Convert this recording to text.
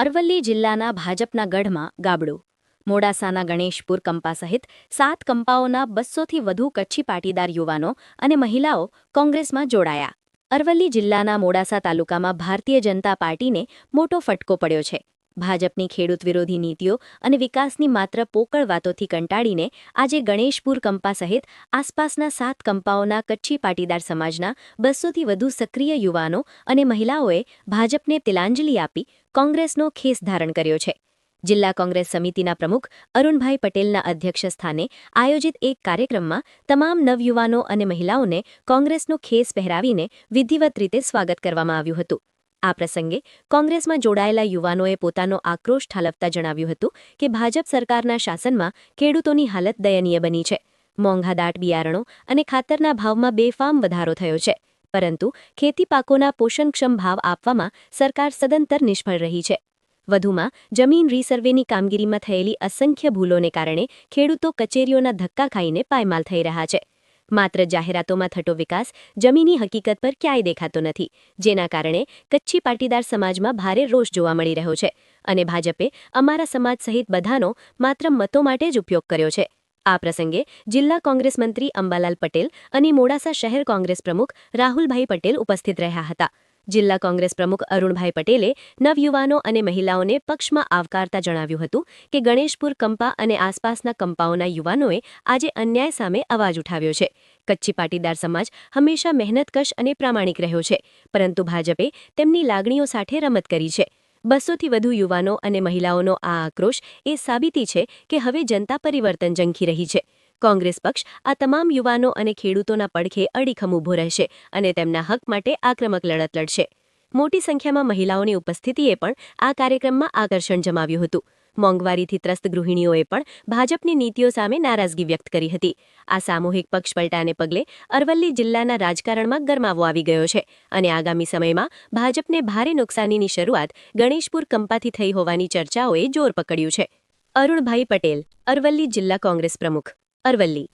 અરવલ્લી જિલ્લાના ભાજપના ગઢમાં ગાબડું. મોડાસાના ગણેશપુર કંપા સહિત 7 કંપાઓના 200થી વધુ કચ્છી પાટીદાર યુવાનો અને મહિલાઓ કોંગ્રેસમાં જોડાયા. અરવલ્લી જિલ્લાના મોડાસા તાલુકામાં ભારતીય જનતા પાર્ટીને મોટો ફટકો પડ્યો છે. ભાજપની ખેડૂત વિરોધી નીતિઓ અને વિકાસની માત્ર પોકળ વાતોથી કંટાળીને આજે ગણેશપુર કંપા સહિત આસપાસના 7 કંપાઓના કચ્છી પાટીદાર સમાજના 200થી વધુ સક્રિય યુવાનો અને મહિલાઓએ ભાજપને તિલાંજલિ આપી કોંગ્રેસનો ખેસ ધારણ કર્યો છે. જિલ્લા કોંગ્રેસ સમિતિના પ્રમુખ અરુણભાઈ પટેલના અધ્યક્ષસ્થાને આયોજિત એક કાર્યક્રમમાં તમામ નવયુવાનો અને મહિલાઓને કોંગ્રેસનો ખેસ પહેરાવીને વિધિવત રીતે સ્વાગત કરવામાં આવ્યું હતું. આ પ્રસંગે કોંગ્રેસમાં જોડાયેલા યુવાનોએ પોતાનો આક્રોશ ઠાલવતા જણાવ્યું હતું કે ભાજપ સરકારના શાસનમાં ખેડૂતોની હાલત દયનીય બની છે. મોંઘા દાટ બિયારણો અને ખાતરના ભાવમાં બેફામ વધારો થયો છે, પરંતુ ખેતી પાકોના પોષણક્ષમ ભાવ આપવામાં સરકાર સદંતર નિષ્ફળ રહી છે. વધુમાં જમીન રીસર્વેની કામગીરીમાં થયેલી અસંખ્ય ભૂલોને કારણે ખેડૂતો કચેરીઓના ધક્કા ખાઈને પાયમાલ થઈ રહ્યા છે. માત્ર જાહેરાતોમાં થતો વિકાસ જમીની હકીકત પર ક્યાંય દેખાતો નથી, જેના કારણે કચ્છી પાટીદાર સમાજમાં ભારે રોષ જોવા મળી રહ્યો છે અને ભાજપે અમારા સમાજ સહિત બધાનો માત્ર મતો માટે જ ઉપયોગ કર્યો છે. આ પ્રસંગે જિલ્લા કોંગ્રેસ મંત્રી અંબાલાલ પટેલ અને મોડાસા શહેર કોંગ્રેસ પ્રમુખ રાહુલભાઈ પટેલ ઉપસ્થિત રહ્યા હતા. જિલ્લા કોંગ્રેસ પ્રમુખ અરુણભાઈ પટેલે નવયુવાનો અને મહિલાઓને પક્ષમાં આવકારતા જણાવ્યું હતું કે ગણેશપુર કંપા અને આસપાસના કંપાઓના યુવાનોએ આજે અન્યાય સામે અવાજ ઉઠાવ્યો છે. કચ્છી પાટીદાર સમાજ હંમેશા મહેનતકશ અને પ્રામાણિક રહ્યો છે, પરંતુ ભાજપે તેમની લાગણીઓ સાથે રમત કરી છે. 200થી વધુ યુવાનો અને મહિલાઓનો આ આક્રોશ એ સાબિતી છે કે હવે જનતા પરિવર્તન ઝંખી રહી છે. કોંગ્રેસ પક્ષ આ તમામ યુવાનો અને ખેડૂતોના પડખે અડીખમ ઊભો રહેશે અને તેમના હક માટે આક્રમક લડત લડશે. મોટી સંખ્યામાં મહિલાઓની ઉપસ્થિતિએ પણ આ કાર્યક્રમમાં આકર્ષણ જમાવ્યું હતું. મોંઘવારીથી ત્રસ્ત ગૃહિણીઓએ પણ ભાજપની નીતિઓ સામે નારાજગી વ્યક્ત કરી હતી. આ સામૂહિક પક્ષપલટાને પગલે અરવલ્લી જિલ્લાના રાજકારણમાં ગરમાવો આવી ગયો છે અને આગામી સમયમાં ભાજપને ભારે નુકસાનીની શરૂઆત ગણેશપુર કંપાથી થઈ હોવાની ચર્ચાઓએ જોર પકડ્યું છે. અરુણભાઈ પટેલ, અરવલ્લી જિલ્લા કોંગ્રેસ પ્રમુખ, અરવલ્લી.